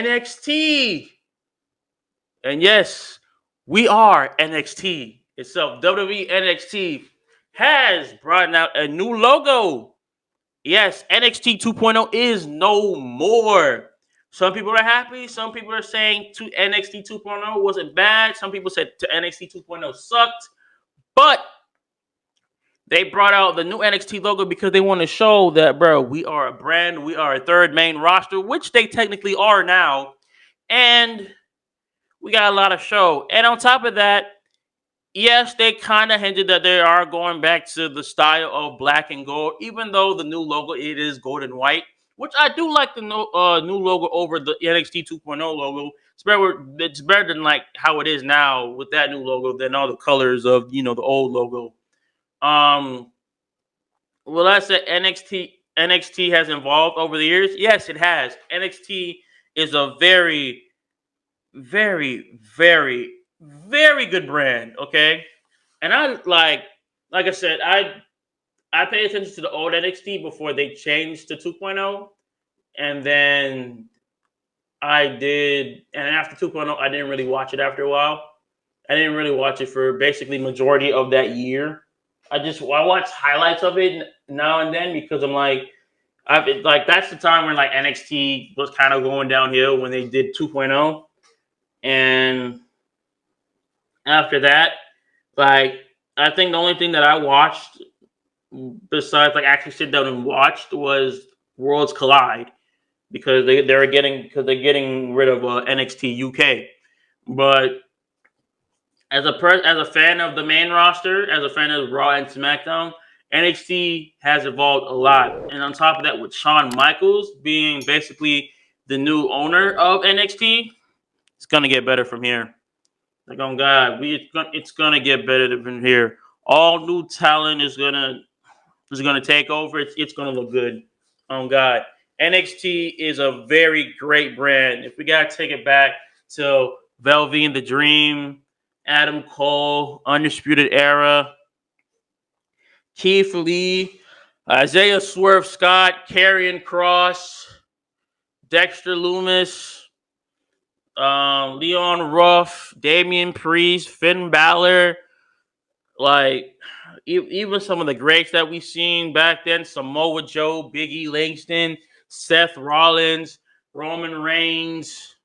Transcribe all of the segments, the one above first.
NXT. And yes, we are NXT itself. WWE NXT has brought out a new logo. Yes, NXT 2.0 is no more. Some people are happy. Some people are saying NXT 2.0 wasn't bad. Some people said NXT 2.0 sucked. But they brought out the new NXT logo because they want to show that, bro, we are a brand. We are a third main roster, which they technically are now. And we got a lot of show. And on top of that, yes, they kind of hinted that they are going back to the style of black and gold, even though the new logo, it is gold and white, which I do like the new logo over the NXT 2.0 logo. It's better than like how it is now with that new logo than all the colors of, the old logo. Well, I said NXT has evolved over the years. Yes, it has. NXT is a very, very, very, very good brand. Okay, and I like I said, I paid attention to the old NXT before they changed to 2.0, and then I did, and after 2.0, I didn't really watch it after a while. I didn't really watch it for basically majority of that year. I watch highlights of it now and then because I'm like that's the time when like NXT was kind of going downhill when they did 2.0, and after that, like I think the only thing that I watched besides like actually sit down and watched was Worlds Collide because they're getting rid of NXT UK, but as a fan of the main roster, as a fan of Raw and SmackDown, NXT has evolved a lot. And on top of that, with Shawn Michaels being basically the new owner of NXT, it's gonna get better from here. Like on God, it's gonna get better from here. All new talent is gonna take over. It's gonna look good. On God, NXT is a very great brand. If we gotta take it back to Velveteen the Dream, Adam Cole, Undisputed Era, Keith Lee, Isaiah Swerve Scott, Karrion Kross, Dexter Loomis, Leon Ruff, Damian Priest, Finn Balor, like even some of the greats that we've seen back then, Samoa Joe, Biggie Langston, Seth Rollins, Roman Reigns,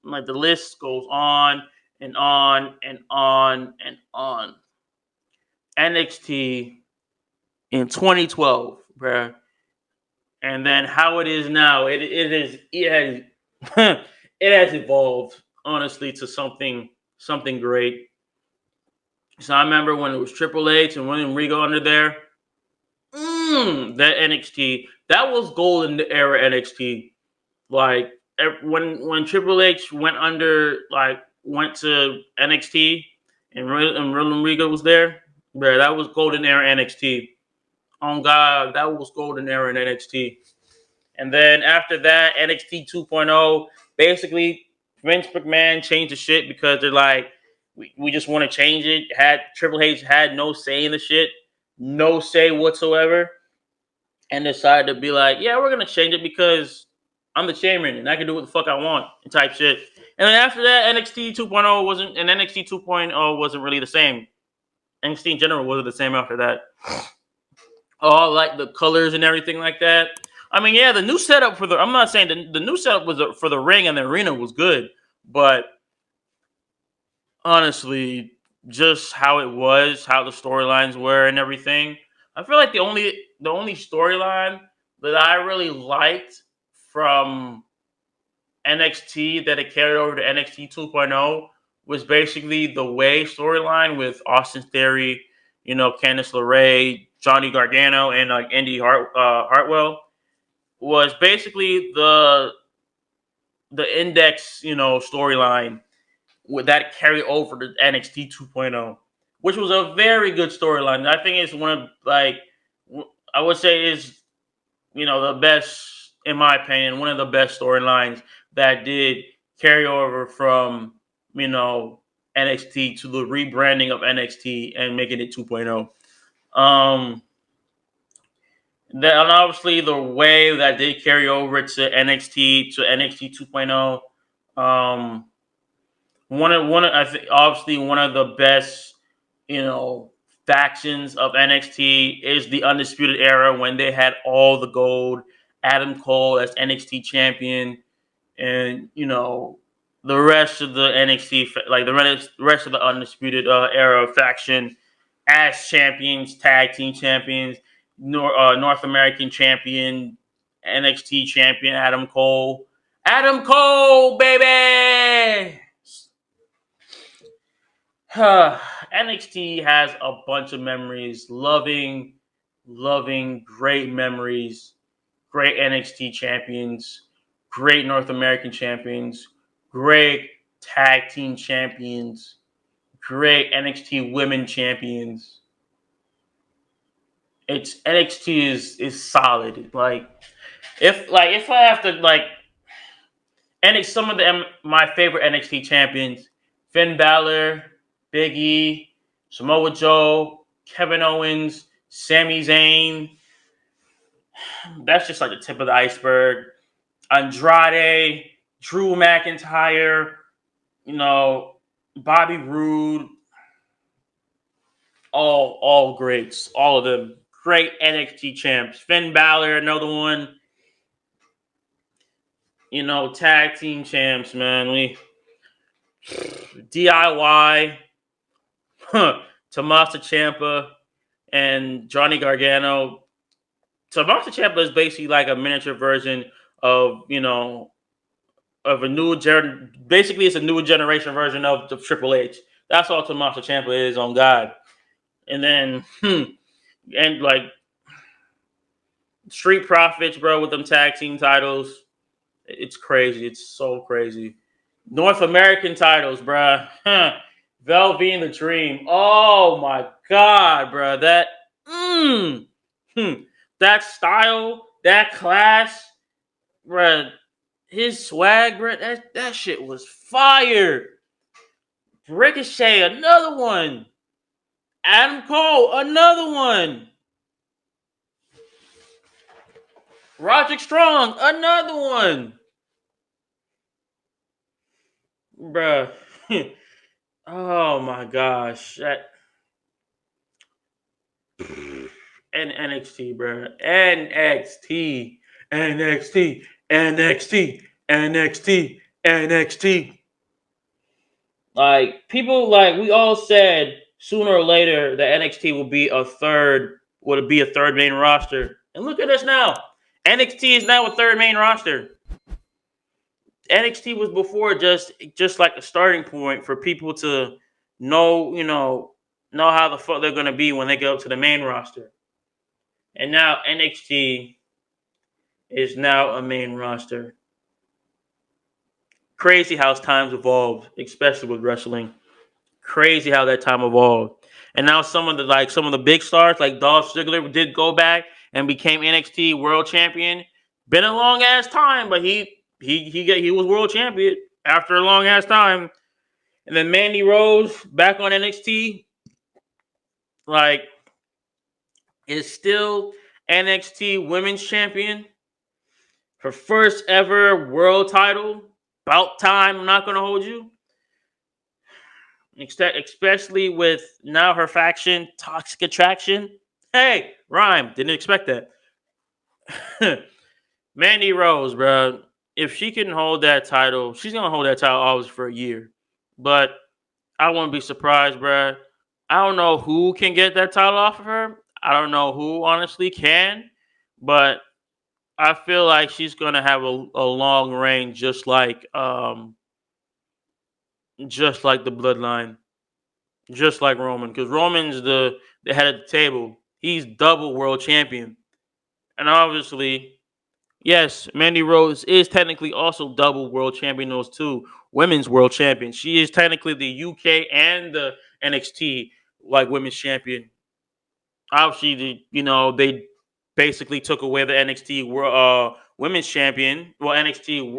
like the list goes on and on and on and on. NXT in 2012, bruh. And then how it is now, it has it has evolved honestly to something great. So I remember when it was Triple H and William Regal under there. That NXT, that was golden era NXT. Like when Triple H went to NXT and William Regal was there, bro, that was golden era NXT. Oh God, that was golden era in NXT. And then after that, NXT 2.0, basically Vince McMahon changed the shit because they're like, we just want to change it. Had Triple H had no say in the shit, no say whatsoever, and decided to be like, yeah, we're gonna change it because I'm the chairman and I can do what the fuck I want and type shit. And then after that, NXT 2.0 wasn't really the same. NXT in general wasn't the same after that. All like the colors and everything like that. I mean, yeah, the new setup I'm not saying the new setup for the ring and the arena was good, but honestly, just how it was, how the storylines were and everything. I feel like the only storyline that I really liked from NXT that it carried over to NXT 2.0 was basically the Way storyline with Austin Theory, Candice LeRae, Johnny Gargano, and like Hartwell was basically the index, storyline that carried over to NXT 2.0, which was a very good storyline. I think it's one of I would say is the best, in my opinion, one of the best storylines that did carry over from NXT to the rebranding of NXT and making it 2.0. And obviously the way that they carry over to NXT 2.0. Um, I think obviously one of the best, you know, factions of NXT is the Undisputed Era when they had all the gold. Adam Cole as NXT champion, and the rest of the NXT, like the rest of the Undisputed Era faction as champions, tag team champions, North American champion, NXT champion Adam Cole, baby. NXT has a bunch of memories, loving, great memories, great NXT champions, great North American champions, great tag team champions, great NXT women champions. It's NXT is solid. If I have to and it's some of my favorite NXT champions: Finn Balor, Big E, Samoa Joe, Kevin Owens, Sami Zayn. That's just like the tip of the iceberg. Andrade, Drew McIntyre, you know, Bobby Roode, all greats, all of them. Great NXT champs. Finn Balor, another one. Tag team champs, man. We DIY, Tommaso Ciampa and Johnny Gargano. Tommaso Ciampa is basically like a miniature version of of a basically it's a new generation version of the Triple H. That's all Tommaso Ciampa is on God. And then and like Street Profits, bro, with them tag team titles. It's crazy. It's so crazy. North American titles, bruh. Velveteen the Dream. Oh my God, bruh. Mm, hmm, that style, that class, bruh. His swag, bruh. That shit was fire. Ricochet, another one. Adam Cole, another one. Roderick Strong, another one. Bruh. Oh my gosh. And NXT, bro. NXT. Like people, like we all said, sooner or later the NXT would be a third main roster. And look at us now. NXT is now a third main roster. NXT was before just like a starting point for people to know, know how the fuck they're gonna be when they go up to the main roster. And now NXT is now a main roster. Crazy how times evolved, especially with wrestling. Crazy how that time evolved. And now some of the big stars like Dolph Ziggler did go back and became NXT World Champion. Been a long ass time, but he was World Champion after a long ass time. And then Mandy Rose back on NXT, like is still NXT Women's Champion. Her first ever world title. About time, I'm not going to hold you. Especially with now her faction, Toxic Attraction. Hey, rhyme. Didn't expect that. Mandy Rose, bro. If she can hold that title, she's going to hold that title always for a year. But I won't be surprised, bro. I don't know who can get that title off of her. I don't know who honestly can. But I feel like she's going to have a long reign just like the bloodline, just like Roman, because Roman's the head of the table. He's double world champion, and obviously, yes, Mandy Rose is technically also double world champion. Those two women's world champion. She is technically the UK and the NXT women's champion. Obviously, they basically took away the NXT women's champion. Well, NXT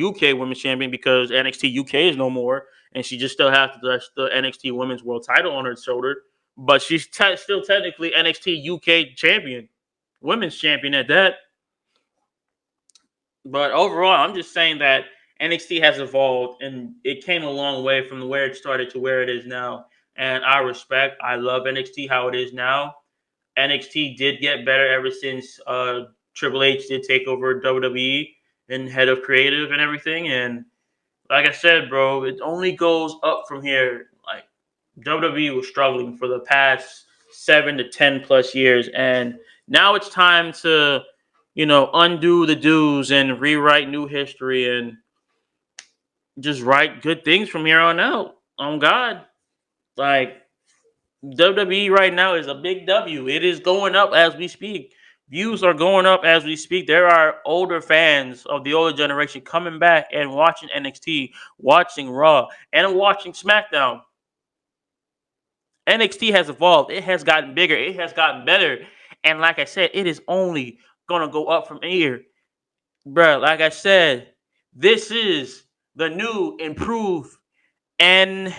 UK women's champion because NXT UK is no more, and she just still has the NXT women's world title on her shoulder. But she's still technically NXT UK champion. women's champion at that. But overall, I'm just saying that NXT has evolved and it came a long way from where it started to where it is now. And I love NXT how it is now. NXT did get better ever since Triple H did take over WWE and head of creative and everything. And like I said, bro, it only goes up from here. Like WWE was struggling for the past 7 to 10 plus years, and now it's time to, undo the do's and rewrite new history and just write good things from here on out. On God, like WWE right now is a big W. It is going up as we speak. Views are going up as we speak. There are older fans of the older generation coming back and watching NXT, watching Raw, and watching SmackDown. NXT has evolved. It has gotten bigger. It has gotten better. And like I said, it is only going to go up from here. Bruh, like I said, this is the new improved NXT.